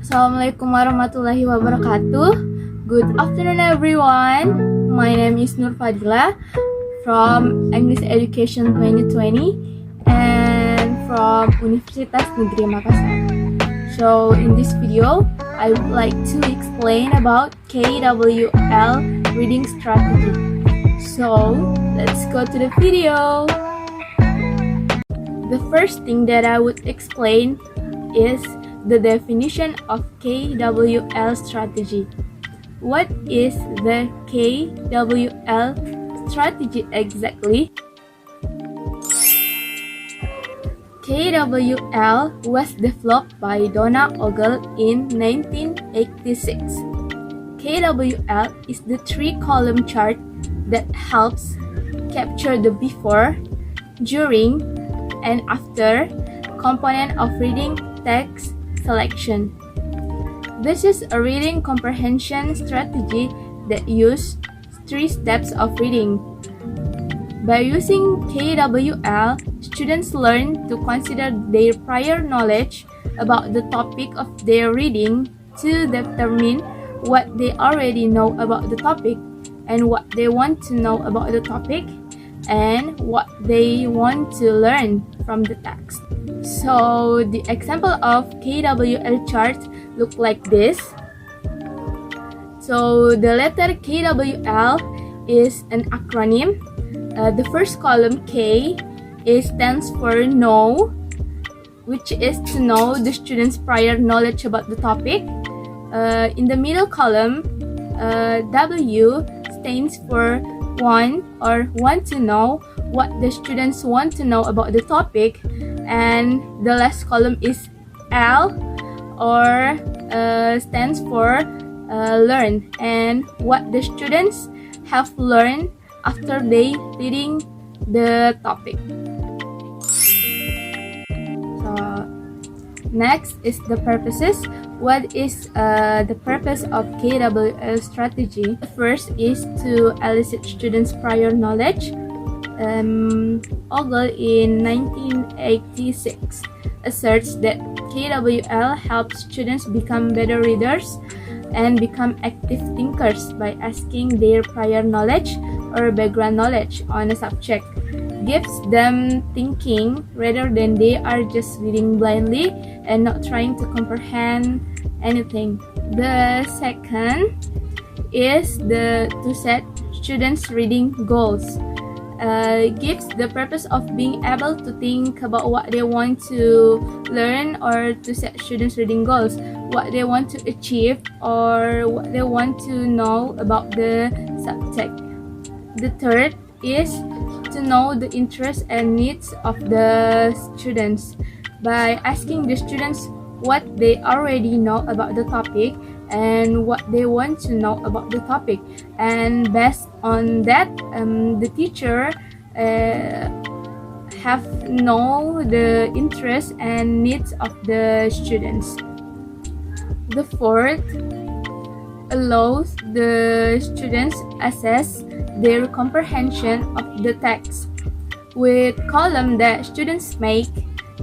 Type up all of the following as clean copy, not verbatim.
Assalamualaikum warahmatullahi wabarakatuh. Good afternoon everyone. My name is Nur Fadhilah from English Education 2020 and from Universitas Negeri Makassar. So in this video, I would like to explain about KWL reading strategy. So let's go to the video. The first thing that I would explain is the definition of KWL strategy. What is the KWL strategy exactly? KWL was developed by Donna Ogle in 1986. KWL is the three-column chart that helps capture the before, during, and after component of reading text selection. This is a reading comprehension strategy that uses 3 steps of reading. By using KWL, students learn to consider their prior knowledge about the topic of their reading to determine what they already know about the topic and what they want to know about the topic and what they want to learn from the text. So the example of KWL chart look like this. So the letter KWL is an acronym. The first column K stands for know, which is to know the student's prior knowledge about the topic. In the middle column, W stands for want or want to know what the students want to know about the topic, and the last column is L or stands for learn and what the students have learned after they reading the topic. So next is the purposes. What is the purpose of KWL strategy? The first is to elicit students' prior knowledge. Ogle in 1986 asserts that KWL helps students become better readers and become active thinkers by asking their prior knowledge or background knowledge on a subject. Gives them thinking rather than they are just reading blindly and not trying to comprehend anything. The second is to set students' reading goals. Gives the purpose of being able to think about what they want to learn or to set students' reading goals, what they want to achieve or what they want to know about the subject. The third is to know the interests and needs of the students by asking the students what they already know about the topic and what they want to know about the topic, and based on that the teacher have know the interests and needs of the students. The fourth allows the students assess their comprehension of the text. With column that students make,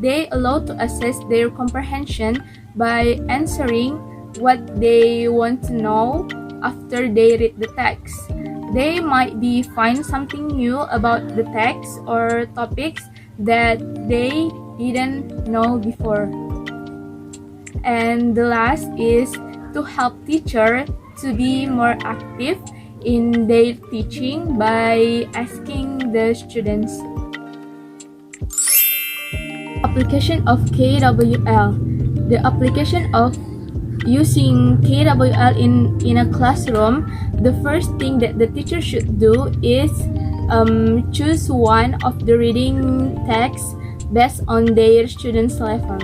they allow to assess their comprehension by answering what they want to know after they read the text. They might be find something new about the text or topics that they didn't know before. And the last is to help teacher to be more active in their teaching by asking the students. Application of KWL. The application of using KWL in a classroom, the first thing that the teacher should do is choose one of the reading texts based on their students' level.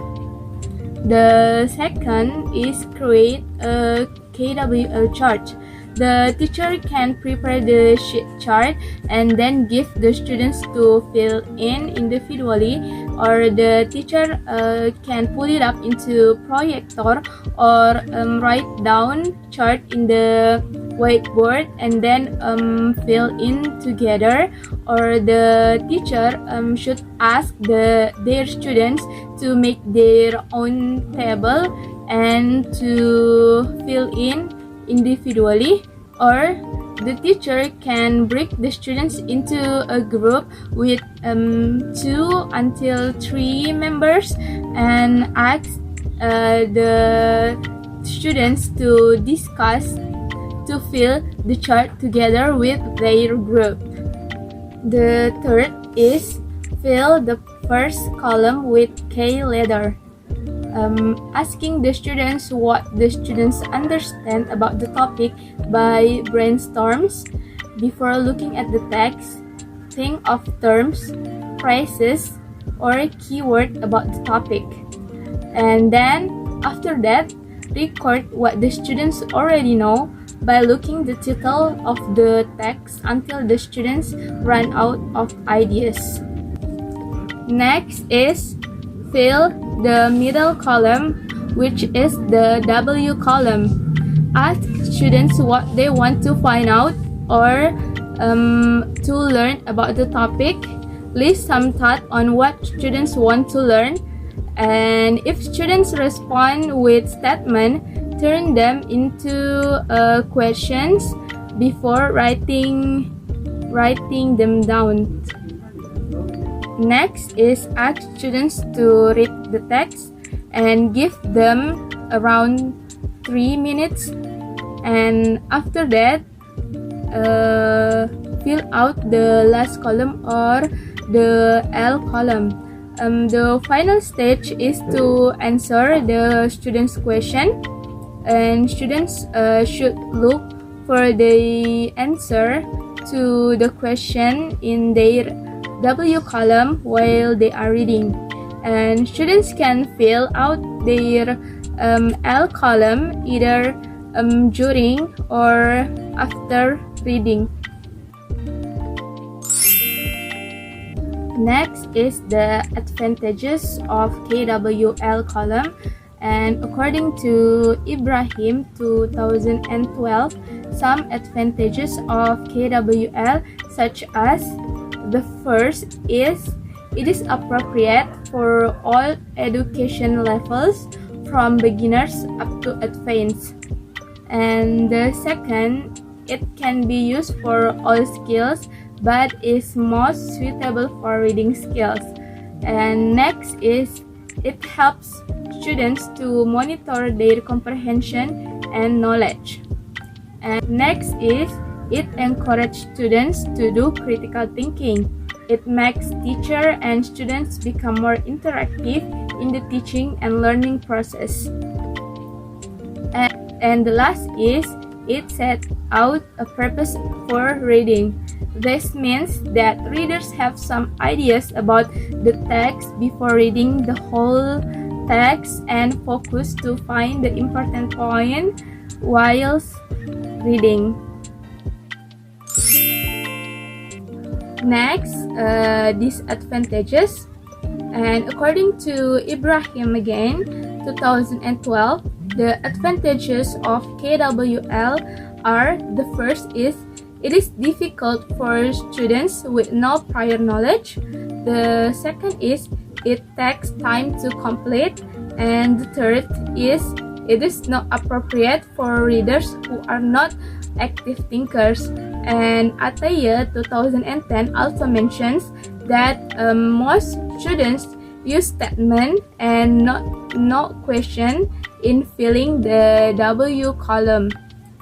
The second is create a KWL chart. The teacher can prepare the sheet chart and then give the students to fill in individually, or the teacher can pull it up into projector or write down chart in the whiteboard and then fill in together, or the teacher should ask their students to make their own table and to fill in individually, or the teacher can break the students into a group with 2 until 3 members and ask the students to discuss to fill the chart together with their group. The third is fill the first column with K letter. Asking the students what the students understand about the topic by brainstorms. Before looking at the text, think of terms, phrases, or keyword about the topic. And then, after that, record what the students already know by looking the title of the text until the students run out of ideas. Next is fill the middle column, which is the W column. Ask students what they want to find out or to learn about the topic. List some thought on what students want to learn. And if students respond with statement, turn them into questions before writing them down. Next is ask students to read the text and give them around 3 minutes, and after that fill out the last column or the L column. The final stage is to answer the students' question, and students should look for the answer to the question in their W column while they are reading, and students can fill out their L column either during or after reading. Next is the advantages of KWL column, and according to Ibrahim 2012, some advantages of KWL such as the first is it is appropriate for all education levels from beginners up to advanced. And the second, it can be used for all skills but is most suitable for reading skills. And next is it helps students to monitor their comprehension and knowledge. And next is it encourages students to do critical thinking. It makes teacher and students become more interactive in the teaching and learning process. And the last is it sets out a purpose for reading. This means that readers have some ideas about the text before reading the whole text and focus to find the important point whilst reading. Next, disadvantages. And according to Ibrahim again, 2012, the advantages of KWL are: the first is it is difficult for students with no prior knowledge. The second is it takes time to complete. And the third is it is not appropriate for readers who are not active thinkers. And Ataya 2010 also mentions that most students use statement and not question in filling the W column.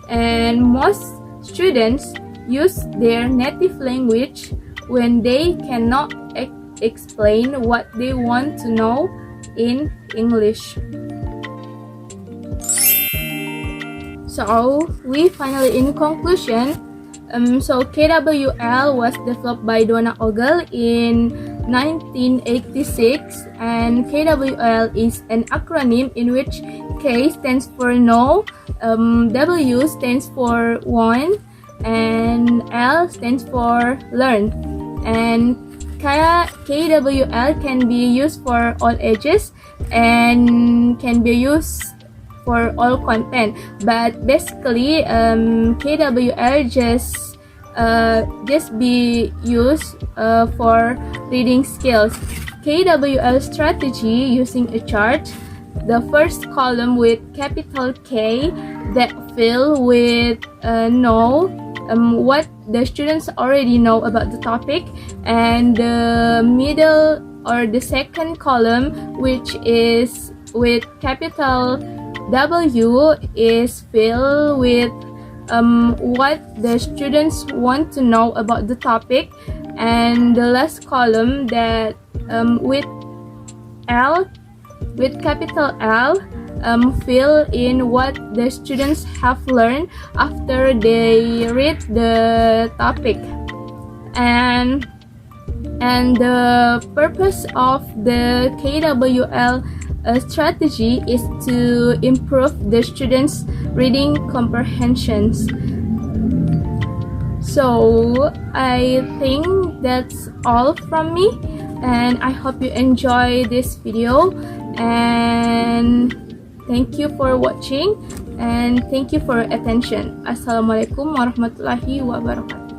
And most students use their native language when they cannot explain what they want to know in English. So we finally, in conclusion, so KWL was developed by Donna Ogle in 1986, and KWL is an acronym in which K stands for know, W stands for want, and L stands for learn. And KWL can be used for all ages and can be used for all content, but basically KWL just be used for reading skills. KWL strategy using a chart. The first column with capital K that fill with know what the students already know about the topic, and the middle or the second column, which is with capital W, is filled with what the students want to know about the topic, and the last column that with L, with capital L, fill in what the students have learned after they read the topic. And the purpose of the KWL strategy is to improve the students' reading comprehensions. So I think that's all from me, and I hope you enjoy this video, and thank you for watching, and thank you for your attention. Assalamualaikum warahmatullahi wabarakatuh.